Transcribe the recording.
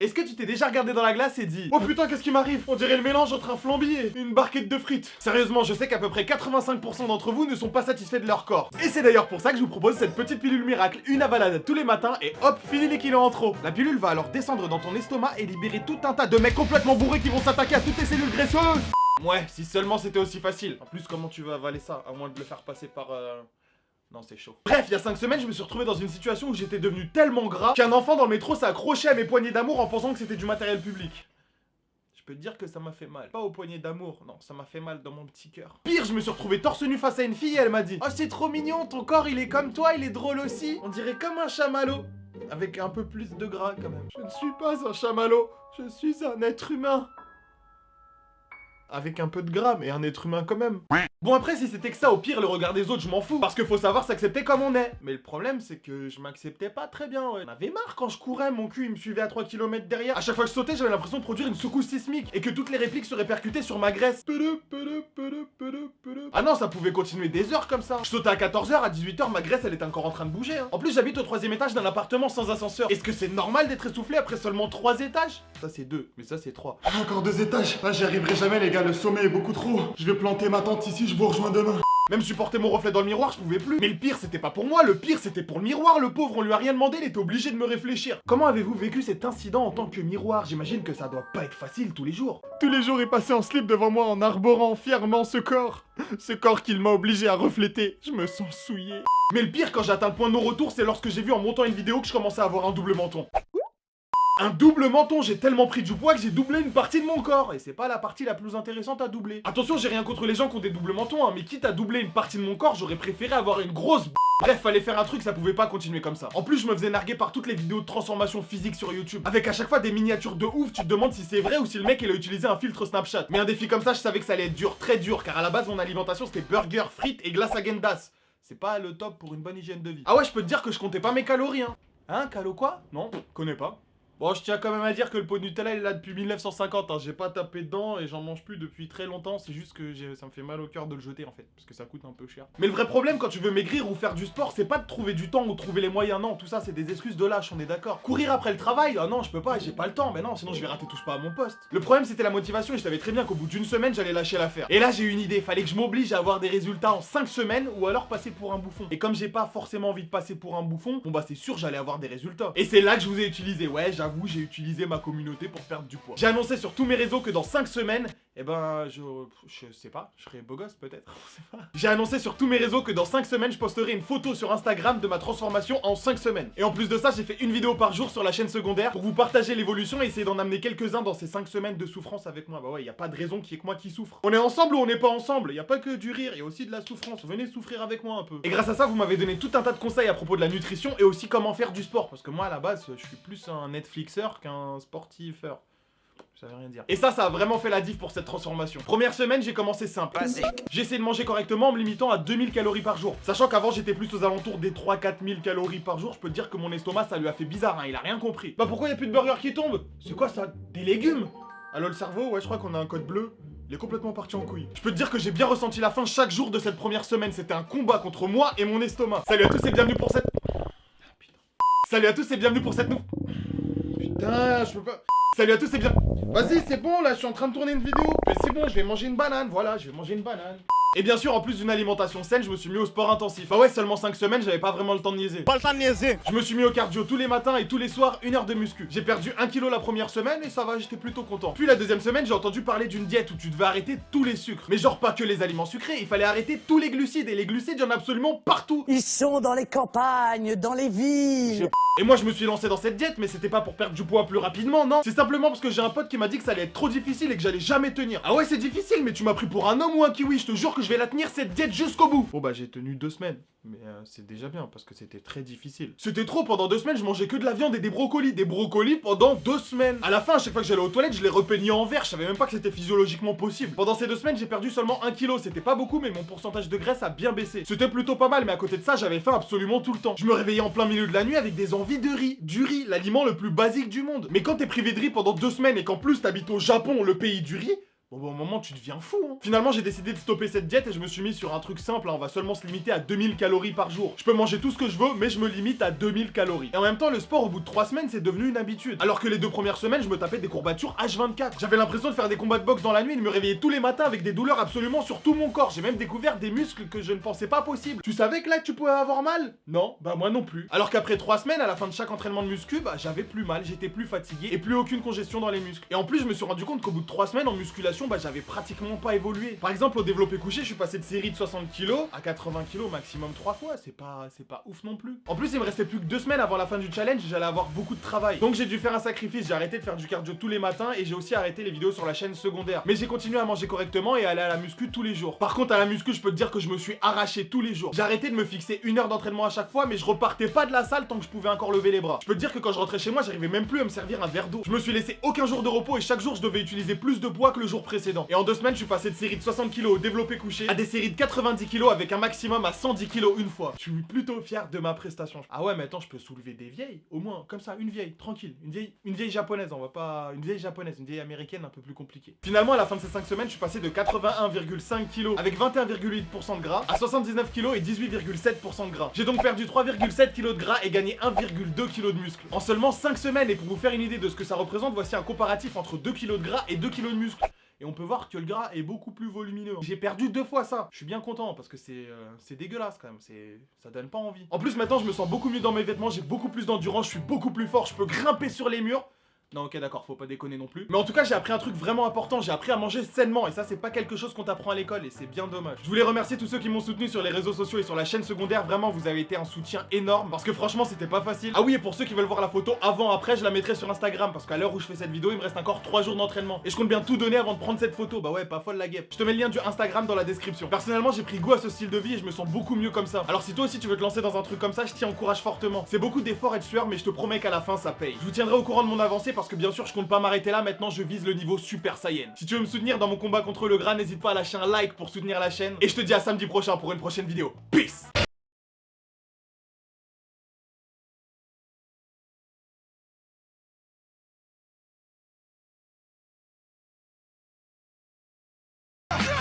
Est-ce que tu t'es déjà regardé dans la glace et dit: oh putain, qu'est-ce qui m'arrive? On dirait le mélange entre un flambi et une barquette de frites. Sérieusement, je sais qu'à peu près 85% d'entre vous ne sont pas satisfaits de leur corps. Et c'est d'ailleurs pour ça que je vous propose cette petite pilule miracle, une avalade tous les matins et hop, fini les kilos en trop. La pilule va alors descendre dans ton estomac et libérer tout un tas de mecs complètement bourrés qui vont s'attaquer à toutes tes cellules graisseuses. Ouais, si seulement c'était aussi facile. En plus, comment tu vas avaler ça, à moins de le faire passer par... Non, c'est chaud. Bref, il y a 5 semaines, je me suis retrouvé dans une situation où j'étais devenu tellement gras qu'un enfant dans le métro s'est accroché à mes poignées d'amour en pensant que c'était du matériel public. Je peux te dire que ça m'a fait mal. Pas aux poignées d'amour, non, ça m'a fait mal dans mon petit cœur. Pire, je me suis retrouvé torse nu face à une fille et elle m'a dit: oh, c'est trop mignon, ton corps il est comme toi, il est drôle aussi. On dirait comme un chamallow. Avec un peu plus de gras quand même. Je ne suis pas un chamallow, je suis un être humain. Avec un peu de gras, mais un être humain quand même. Bon après, si c'était que ça, au pire, le regard des autres, je m'en fous. Parce que faut savoir s'accepter comme on est. Mais le problème, c'est que je m'acceptais pas très bien, ouais. J'en avais marre quand je courais, mon cul, il me suivait à 3 km derrière. À chaque fois que je sautais, j'avais l'impression de produire une secousse sismique. Et que toutes les répliques se répercutaient sur ma graisse. Ah non, ça pouvait continuer des heures comme ça. Je sautais à 14h, à 18h, ma graisse, elle était encore en train de bouger, hein. En plus, j'habite au 3ème étage d'un appartement sans ascenseur. Est-ce que c'est normal d'être essoufflé après seulement 3 étages? Ça, c'est 2, mais ça, c'est 3. Ah, encore 2 étages. Là, j'y arriverai jamais, les gars. Le sommet est beaucoup trop. Je vais planter ma tente ici, je vous rejoins demain. Même supporter mon reflet dans le miroir, je pouvais plus. Mais le pire, c'était pas pour moi, le pire, c'était pour le miroir, le pauvre, on lui a rien demandé, il était obligé de me réfléchir. Comment avez-vous vécu cet incident en tant que miroir? J'imagine que ça doit pas être facile tous les jours. Tous les jours, il passait en slip devant moi en arborant fièrement ce corps. Ce corps qu'il m'a obligé à refléter. Je me sens souillé. Mais le pire, quand j'ai atteint le point de non-retour, c'est lorsque j'ai vu en montant une vidéo que je commençais à avoir un double menton. Un double menton, j'ai tellement pris du poids que j'ai doublé une partie de mon corps. Et c'est pas la partie la plus intéressante à doubler. Attention, j'ai rien contre les gens qui ont des doubles mentons, hein, mais quitte à doubler une partie de mon corps, j'aurais préféré avoir une grosse Bref, fallait faire un truc, ça pouvait pas continuer comme ça. En plus, je me faisais narguer par toutes les vidéos de transformation physique sur YouTube. Avec à chaque fois des miniatures de ouf, tu te demandes si c'est vrai ou si le mec il a utilisé un filtre Snapchat. Mais un défi comme ça, je savais que ça allait être dur, très dur, car à la base, mon alimentation c'était burger, frites et glace Häagen-Dazs. C'est pas le top pour une bonne hygiène de vie. Ah ouais, je peux te dire que je comptais pas mes calories, hein. Hein, calo quoi? Non, connais pas. Bon, je tiens quand même à dire que le pot de Nutella il est là depuis 1950, hein. J'ai pas tapé dedans et j'en mange plus depuis très longtemps. C'est juste que ça me fait mal au cœur de le jeter en fait, parce que ça coûte un peu cher. Mais le vrai problème quand tu veux maigrir ou faire du sport, c'est pas de trouver du temps ou trouver les moyens, non. Tout ça c'est des excuses de lâche, on est d'accord. Courir après le travail, ah non je peux pas, j'ai pas le temps, mais non, sinon je vais rater touche pas à mon poste. Le problème c'était la motivation et je savais très bien qu'au bout d'une semaine j'allais lâcher l'affaire. Et là j'ai eu une idée, fallait que je m'oblige à avoir des résultats en 5 semaines ou alors passer pour un bouffon. Et comme j'ai pas forcément envie de passer pour un bouffon, bon bah c'est sûr j'allais avoir des résultats. Et c'est là que je vous ai utilisé, ouais j'avoue j'ai utilisé ma communauté pour perdre du poids. J'ai annoncé sur tous mes réseaux que dans 5 semaines, eh ben, je sais pas, je serai beau gosse peut-être, je sais pas. J'ai annoncé sur tous mes réseaux que dans 5 semaines, je posterai une photo sur Instagram de ma transformation en 5 semaines. Et en plus de ça, j'ai fait une vidéo par jour sur la chaîne secondaire pour vous partager l'évolution et essayer d'en amener quelques-uns dans ces 5 semaines de souffrance avec moi. Bah ouais, y a pas de raison qu'il y ait que moi qui souffre. On est ensemble ou on n'est pas ensemble? Y a pas que du rire, y a aussi de la souffrance. Venez souffrir avec moi un peu. Et grâce à ça, vous m'avez donné tout un tas de conseils à propos de la nutrition et aussi comment faire du sport. Parce que moi, à la base, je suis plus un Netflixeur qu'un sportifeur. Ça veut rien dire. Et ça a vraiment fait la diff pour cette transformation. Première semaine, j'ai commencé simple. J'ai essayé de manger correctement en me limitant à 2000 calories par jour. Sachant qu'avant, j'étais plus aux alentours des 3-4 000 calories par jour. Je peux te dire que mon estomac, ça lui a fait bizarre, hein. Il a rien compris. Bah pourquoi y a plus de burger qui tombe? C'est quoi ça? Des légumes? Allô le cerveau? Ouais, je crois qu'on a un code bleu. Il est complètement parti en couille. Je peux te dire que j'ai bien ressenti la faim chaque jour de cette première semaine. C'était un combat contre moi et mon estomac. Salut à tous et bienvenue pour cette... Salut à tous et bienvenue pour cette Putain, je peux pas... Salut à tous et bien... Vas-y, c'est bon, là, je suis en train de tourner une vidéo. Mais c'est bon, je vais manger une banane, voilà, je vais manger une banane. Et bien sûr, en plus d'une alimentation saine, je me suis mis au sport intensif. Ah ouais, seulement 5 semaines, j'avais pas vraiment le temps de niaiser. Pas le temps de niaiser. Je me suis mis au cardio tous les matins et tous les soirs, 1 heure de muscu. J'ai perdu 1 kg la première semaine et ça va, j'étais plutôt content. Puis la deuxième semaine, j'ai entendu parler d'une diète où tu devais arrêter tous les sucres. Mais genre pas que les aliments sucrés, il fallait arrêter tous les glucides. Et les glucides, il y en a absolument partout. Ils sont dans les campagnes, dans les villes. Et moi je me suis lancé dans cette diète, mais c'était pas pour perdre du poids plus rapidement, non. C'est simplement parce que j'ai un pote qui m'a dit que ça allait être trop difficile et que j'allais jamais tenir. Ah ouais, c'est difficile, mais tu m'as pris pour un homme ou un kiwi, je te jure que je vais la tenir cette diète jusqu'au bout. Bon bah j'ai tenu 2 semaines, mais c'est déjà bien parce que c'était très difficile. C'était trop, pendant 2 semaines je mangeais que de la viande et des brocolis pendant 2 semaines. À la fin, à chaque fois que j'allais aux toilettes, je les repeignais en vert, je savais même pas que c'était physiologiquement possible. Pendant ces 2 semaines, j'ai perdu seulement 1 kg, c'était pas beaucoup, mais mon pourcentage de graisse a bien baissé. C'était plutôt pas mal, mais à côté de ça, j'avais faim absolument tout le temps. Je me réveillais en plein milieu de la nuit avec des envies de riz. Du riz, l'aliment le plus basique du monde. Mais quand t'es privé de riz pendant 2 semaines et qu'en plus t'habites au Japon, le pays du riz, Bon bah au moment tu deviens fou hein. Finalement j'ai décidé de stopper cette diète et je me suis mis sur un truc simple, hein. On va seulement se limiter à 2000 calories par jour. Je peux manger tout ce que je veux mais je me limite à 2000 calories. Et en même temps le sport au bout de 3 semaines c'est devenu une habitude. Alors que les 2 premières semaines je me tapais des courbatures H24. J'avais l'impression de faire des combats de boxe dans la nuit et de me réveiller tous les matins avec des douleurs absolument sur tout mon corps. J'ai même découvert des muscles que je ne pensais pas possible. Tu savais que là tu pouvais avoir mal? Non, bah moi non plus. Alors qu'après 3 semaines à la fin de chaque entraînement de muscu, bah j'avais plus mal, j'étais plus fatigué et plus aucune congestion dans les muscles. Et en plus je me suis rendu compte qu'au bout de 3 semaines en musculation, bah j'avais pratiquement pas évolué. Par exemple au développé couché, je suis passé de série de 60 kg à 80 kg maximum 3 fois, c'est pas ouf non plus. En plus il me restait plus que 2 semaines avant la fin du challenge, j'allais avoir beaucoup de travail. Donc j'ai dû faire un sacrifice, j'ai arrêté de faire du cardio tous les matins et j'ai aussi arrêté les vidéos sur la chaîne secondaire. Mais j'ai continué à manger correctement et à aller à la muscu tous les jours. Par contre à la muscu, je peux te dire que je me suis arraché tous les jours. J'ai arrêté de me fixer 1 heure d'entraînement à chaque fois, mais je repartais pas de la salle tant que je pouvais encore lever les bras. Je peux te dire que quand je rentrais chez moi, j'arrivais même plus à me servir un verre d'eau. Je me suis laissé aucun jour de repos et chaque jour je devais utiliser plus de poids que le jour précédent. Et en 2 semaines, je suis passé de série de 60 kg au développé couché à des séries de 90 kg avec un maximum à 110 kg une fois. Je suis plutôt fier de ma prestation. Ah ouais, mais attends, je peux soulever des vieilles, au moins comme ça, une vieille, tranquille, une vieille japonaise, on va pas une vieille japonaise, une vieille américaine un peu plus compliquée. Finalement, à la fin de ces 5 semaines, je suis passé de 81,5 kg avec 21,8% de gras à 79 kg et 18,7% de gras. J'ai donc perdu 3,7 kg de gras et gagné 1,2 kg de muscle en seulement 5 semaines. Et pour vous faire une idée de ce que ça représente, voici un comparatif entre 2 kg de gras et 2 kg de muscle. Et on peut voir que le gras est beaucoup plus volumineux. J'ai perdu 2 fois ça. Je suis bien content parce que c'est dégueulasse quand même. Ça donne pas envie. En plus maintenant je me sens beaucoup mieux dans mes vêtements. J'ai beaucoup plus d'endurance. Je suis beaucoup plus fort. Je peux grimper sur les murs. Non ok d'accord, faut pas déconner non plus. Mais en tout cas j'ai appris un truc vraiment important, j'ai appris à manger sainement. Et ça c'est pas quelque chose qu'on t'apprend à l'école et c'est bien dommage. Je voulais remercier tous ceux qui m'ont soutenu sur les réseaux sociaux et sur la chaîne secondaire. Vraiment vous avez été un soutien énorme parce que franchement c'était pas facile. Ah oui, et pour ceux qui veulent voir la photo avant après, je la mettrai sur Instagram. Parce qu'à l'heure où je fais cette vidéo il me reste encore 3 jours d'entraînement. Et je compte bien tout donner avant de prendre cette photo. Bah ouais, pas folle la guêpe. Je te mets le lien du Instagram dans la description. Personnellement j'ai pris goût à ce style de vie et je me sens beaucoup mieux comme ça. Alors si toi aussi tu veux te lancer dans un truc comme ça, je t'y encourage fortement. C'est beaucoup d'efforts et de sueur mais je te promets qu'à la fin ça paye. Je vous tiendrai au courant de mon avancée parce que bien sûr je compte pas m'arrêter là, maintenant je vise le niveau Super Saiyan. Si tu veux me soutenir dans mon combat contre le gras, n'hésite pas à lâcher un like pour soutenir la chaîne. Et je te dis à samedi prochain pour une prochaine vidéo. Peace!